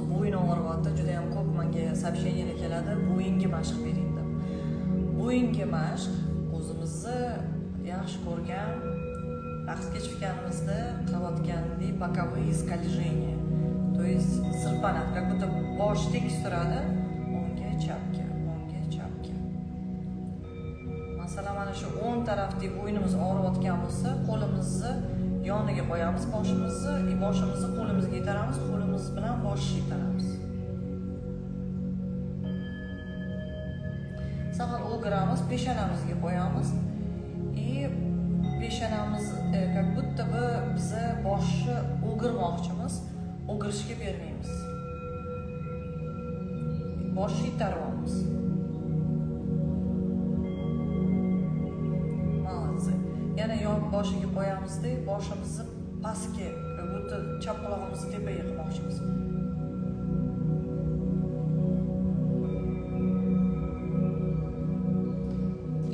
Bo'yin og'riyapti, juda ham ko'p menga сообщениyalar keladi, bo'yinga mashq bering deb. Bo'yinga mashq o'zimizni yaxshi ko'rgan raqsga chiqqanimizda qilayotgandek боковые скольжения. То есть sirpanadi, как будто bosh tekis turadi, o'ngga chapga, o'ngga chapga. Masalan, mana shu o'ng tarafdagi bo'ynimiz og'riyotgan bo'lsa, qo'limizni yoniga qo'yamiz boshimizni, boshimizni qo'limizga itaramiz, qo'limiz bilan boshni itaramiz. Saqol o'giramiz, peshonamizga qo'yamiz. И peshonamiz как будто бы bizni boshni o'girmoqchimiz, o'girishga bermaymiz. Boshni itaramiz. Yana yon boshiga qo'yamizda, boshimizni pastga, как будто chap qulog'imizni tepaga qilmoqchimiz.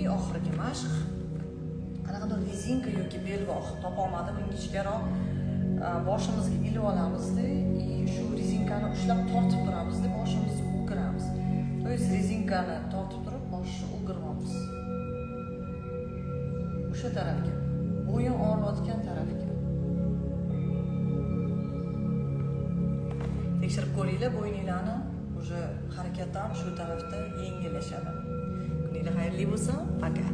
И oxirgi mashq. Qanaqadir rezinka yoki belbog' topolmadim, ingichkaroq boshimizga ilib olamizda, shu rezinkani ushlab tortib turamizda, boshimizni o'giramiz. То есть rezinkani tortib turib, boshni o'giramiz. O'sha tarafga, bo'yin og'riyotgan tarafga. Tekshirib ko'ringlar, bo'yninglarni уже harakatdan shu tarafda yengillashadi. Kuninglar xayrli bo'lsin. Пока.